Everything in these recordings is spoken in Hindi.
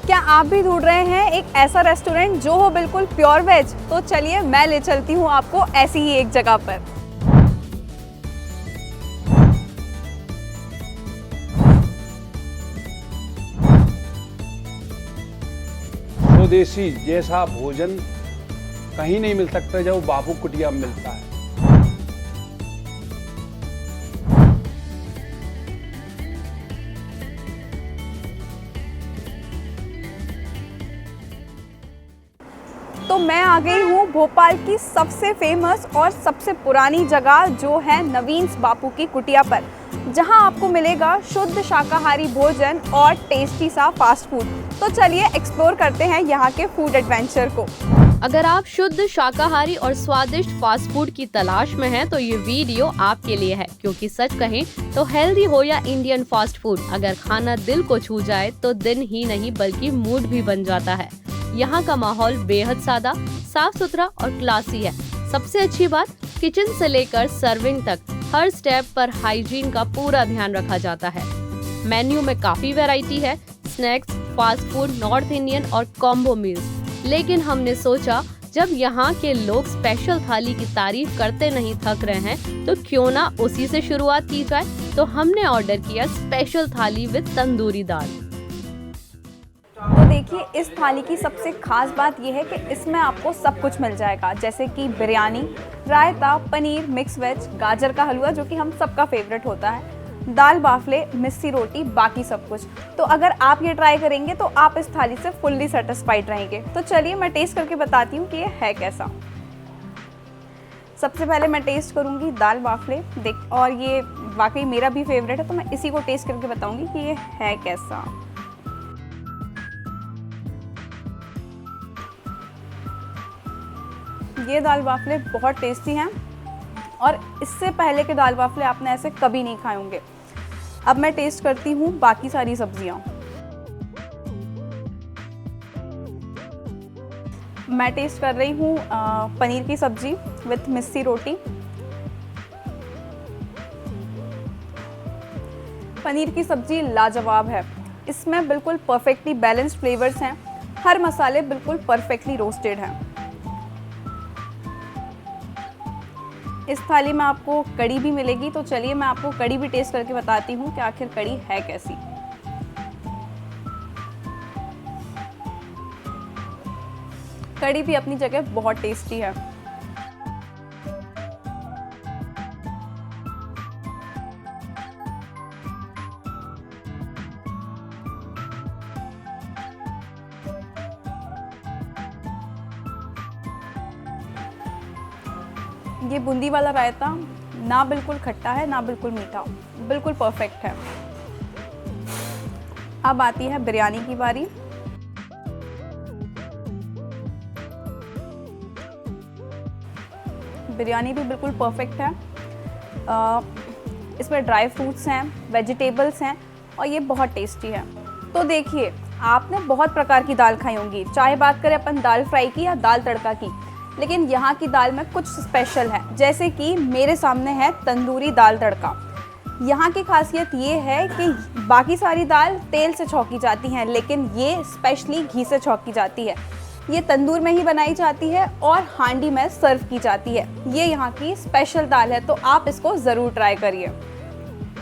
क्या आप भी ढूंढ रहे हैं एक ऐसा रेस्टोरेंट जो हो बिल्कुल प्योर वेज? तो चलिए मैं ले चलती हूँ आपको ऐसी ही एक जगह पर। स्वदेशी जैसा भोजन कहीं नहीं मिल सकता जो बापू कुटिया में मिलता है। तो मैं आ गई हूँ भोपाल की सबसे फेमस और सबसे पुरानी जगह जो है नवीन्स बापू की कुटिया पर, जहाँ आपको मिलेगा शुद्ध शाकाहारी भोजन और टेस्टी सा फास्ट फूड। तो चलिए एक्सप्लोर करते हैं यहाँ के फूड एडवेंचर को। अगर आप शुद्ध शाकाहारी और स्वादिष्ट फास्ट फूड की तलाश में हैं, तो ये वीडियो आपके लिए है, क्योंकि सच कहें तो हेल्दी हो या इंडियन फास्ट फूड, अगर खाना दिल को छू जाए तो दिन ही नहीं बल्कि मूड भी बन जाता है। यहाँ का माहौल बेहद सादा, साफ सुथरा और क्लासी है। सबसे अच्छी बात, किचन से लेकर सर्विंग तक हर स्टेप पर हाइजीन का पूरा ध्यान रखा जाता है। मेन्यू में काफी वैरायटी है, snacks, fast food, north Indian और कॉम्बो मील्स। लेकिन हमने सोचा जब यहाँ के लोग स्पेशल थाली की तारीफ करते नहीं थक रहे हैं, तो क्यों ना उसी से शुरुआत की जाए। तो हमने ऑर्डर किया स्पेशल थाली विद तंदूरी दाल। तो देखिए, इस थाली की सबसे खास बात यह है कि इसमें आपको सब कुछ मिल जाएगा, जैसे कि बिरयानी, रायता, पनीर, मिक्स वेज, गाजर का हलवा जो कि हम सबका फेवरेट होता है, दाल बाफले, मिस्सी रोटी, बाकी सब कुछ। तो अगर आप ये ट्राई करेंगे तो आप इस थाली से फुल्ली सेटिस्फाइड रहेंगे। तो चलिए मैं टेस्ट करके बताती हूँ कि ये है कैसा। सबसे पहले मैं टेस्ट करूँगी दाल बाफले, देख, और ये वाकई मेरा भी फेवरेट है, तो मैं इसी को टेस्ट करके बताऊँगी कि ये है कैसा। ये दाल बाफले बहुत टेस्टी हैं और इससे पहले के दाल बाफले आपने ऐसे कभी नहीं खाए होंगे। अब मैं टेस्ट करती हूँ बाकी सारी सब्जियाँ। मैं टेस्ट कर रही हूँ पनीर की सब्जी विथ मिस्सी रोटी। पनीर की सब्जी लाजवाब है, इसमें बिल्कुल परफेक्टली बैलेंस्ड फ्लेवर्स हैं, हर मसाले बिल्कुल परफेक्टली रोस्टेड हैं। इस थाली में आपको कड़ी भी मिलेगी, तो चलिए मैं आपको कड़ी भी टेस्ट करके बताती हूँ कि आखिर कड़ी है कैसी। कड़ी भी अपनी जगह बहुत टेस्टी है। ये बूंदी वाला रायता ना बिल्कुल खट्टा है ना बिल्कुल मीठा, बिल्कुल परफेक्ट है। अब आती है बिरयानी की बारी। बिरयानी भी बिल्कुल परफेक्ट है। इसमें ड्राई फ्रूट्स हैं, वेजिटेबल्स हैं और ये बहुत टेस्टी है। तो देखिए, आपने बहुत प्रकार की दाल खाई होंगी, चाहे बात करें अपन दाल फ्राई की या दाल तड़का की, लेकिन यहाँ की दाल में कुछ स्पेशल है। जैसे कि मेरे सामने है तंदूरी दाल तड़का। यहाँ की खासियत ये है कि बाकी सारी दाल तेल से छौंकी जाती हैं, लेकिन ये स्पेशली घी से छौंकी जाती है। ये तंदूर में ही बनाई जाती है और हांडी में सर्व की जाती है। ये यहाँ की स्पेशल दाल है, तो आप इसको ज़रूर ट्राई करिए।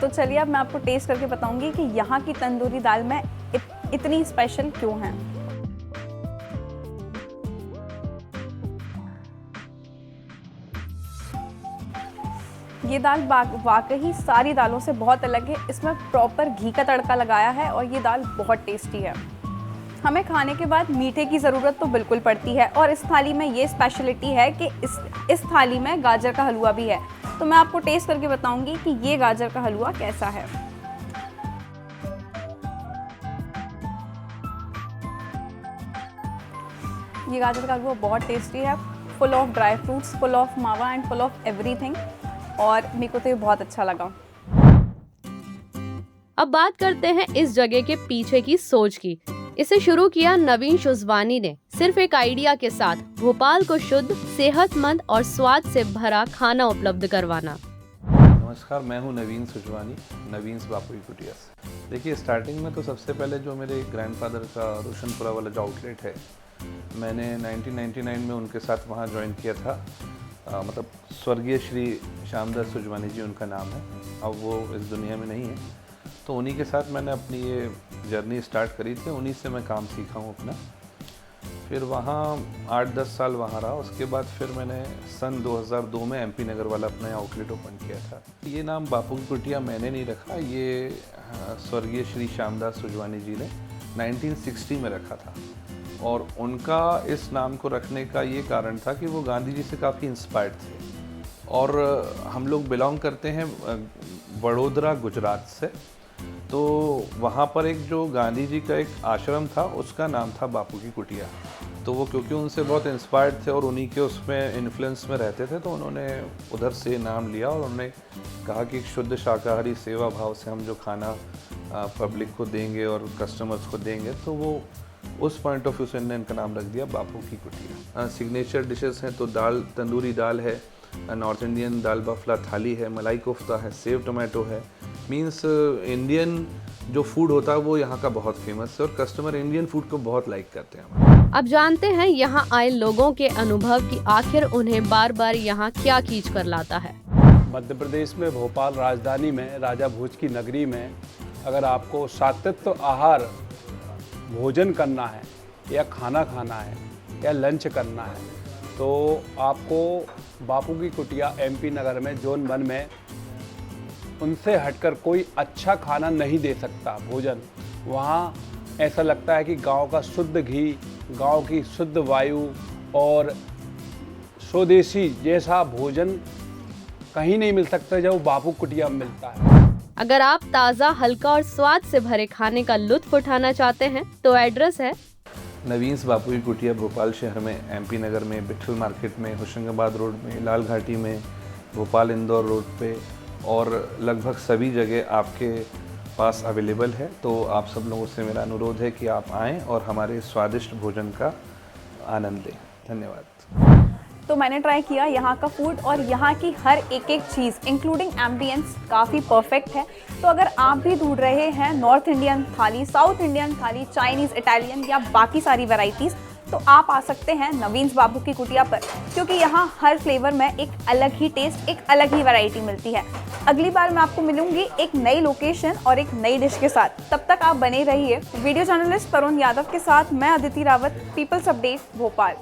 तो चलिए अब मैं आपको टेस्ट करके बताऊँगी कि यहाँ की तंदूरी दाल में इतनी स्पेशल क्यों है। ये दाल वाकई सारी दालों से बहुत अलग है। इसमें प्रॉपर घी का तड़का लगाया है और ये दाल बहुत टेस्टी है। हमें खाने के बाद मीठे की ज़रूरत तो बिल्कुल पड़ती है, और इस थाली में ये स्पेशलिटी है कि इस थाली में गाजर का हलवा भी है। तो मैं आपको टेस्ट करके बताऊंगी कि ये गाजर का हलवा कैसा है। ये गाजर का हलवा बहुत टेस्टी है, full of dry fruits, full of मावा एंड फुल ऑफ एवरीथिंग, और मेरे को तो ये बहुत अच्छा लगा। अब बात करते हैं इस जगह के पीछे की सोच की। इसे शुरू किया नवीन शुजवानी ने, सिर्फ एक आइडिया के साथ, भोपाल को शुद्ध, सेहतमंद और स्वाद से भरा खाना उपलब्ध करवाना। नमस्कार, मैं हूं नवीन सुजवानी, नवीन्स बापू की कुटिया से। देखिए, स्टार्टिंग में तो सबसे पहले जो मेरे ग्रैंडफादर का रोशनपुरा वाला जो आउटलेट है, मैंने 1999 में उनके साथ वहां ज्वाइन किया था। मतलब स्वर्गीय श्री श्यामदास सुजवानी जी उनका नाम है, अब वो इस दुनिया में नहीं है। तो उन्हीं के साथ मैंने अपनी ये जर्नी स्टार्ट करी थी, उन्हीं से मैं काम सीखा हूँ अपना। फिर वहाँ 8-10 साल वहाँ रहा। उसके बाद फिर मैंने सन 2002 में MP नगर वाला अपना आउटलेट ओपन किया था। ये नाम बापू की कुटिया मैंने नहीं रखा, ये स्वर्गीय श्री श्यामदास सुजवानी जी ने 1960 में रखा था। और उनका इस नाम को रखने का ये कारण था कि वो गांधी जी से काफ़ी इंस्पायर्ड थे। और हम लोग बिलोंग करते हैं वडोदरा, गुजरात से। तो वहाँ पर एक जो गांधी जी का एक आश्रम था, उसका नाम था बापू की कुटिया। तो वो क्योंकि उनसे बहुत इंस्पायर्ड थे और उन्हीं के उसमें इन्फ्लुएंस में रहते थे, तो उन्होंने उधर से नाम लिया और उन्होंने कहा कि शुद्ध शाकाहारी सेवा भाव से हम जो खाना पब्लिक को देंगे और कस्टमर्स को देंगे, तो वो उस पॉइंट ऑफ व्यू से इनका नाम रख दिया बापू की कुटिया। सिग्नेचर डिशेस हैं तो दाल, तंदूरी दाल है, नॉर्थ इंडियन दाल बाफला थाली है, मलाई कोफ्ता है, सेव टोमेटो है। मीन्स इंडियन जो फूड होता है वो यहाँ का बहुत फेमस है और कस्टमर इंडियन फूड को बहुत लाइक करते हैं। अब जानते हैं यहाँ आए लोगों के अनुभव कि आखिर उन्हें बार बार यहाँ क्या खींच कर लाता है। मध्य प्रदेश में भोपाल राजधानी में राजा भोज की नगरी में अगर आपको सात्विक आहार भोजन करना है या खाना खाना है या लंच करना है, तो आपको बापू की कुटिया MP नगर में जोन 1 में उनसे हटकर कोई अच्छा खाना नहीं दे सकता भोजन। वहाँ ऐसा लगता है कि गांव का शुद्ध घी, गांव की शुद्ध वायु और स्वदेशी जैसा भोजन कहीं नहीं मिल सकता जब बापू कुटिया में मिलता है। अगर आप ताज़ा, हल्का और स्वाद से भरे खाने का लुत्फ उठाना चाहते हैं तो एड्रेस है नवीन्स बापू की कुटिया, भोपाल शहर में, MP नगर में, बिट्ठल मार्केट में, होशंगाबाद रोड में, लाल घाटी में, भोपाल इंदौर रोड पे और लगभग सभी जगह आपके पास अवेलेबल है। तो आप सब लोगों से मेरा अनुरोध है कि आप आएँ और हमारे स्वादिष्ट भोजन का आनंद लें। धन्यवाद। तो मैंने ट्राई किया यहाँ का फूड और यहाँ की हर एक चीज़ इंक्लूडिंग एम्बियंस काफ़ी परफेक्ट है। तो अगर आप भी ढूंढ रहे हैं नॉर्थ इंडियन थाली, साउथ इंडियन थाली, चाइनीज़, इटालियन या बाकी सारी वैरायटीज़, तो आप आ सकते हैं नवीन्स बापू की कुटिया पर, क्योंकि यहाँ हर फ्लेवर में एक अलग ही टेस्ट, एक अलग ही वैरायटी मिलती है। अगली बार मैं आपको मिलूंगी एक नई लोकेशन और एक नई डिश के साथ। तब तक आप बने रहिए वीडियो जर्नलिस्ट तरुण यादव के साथ। मैं अदिति रावत, पीपल्स अपडेट, भोपाल।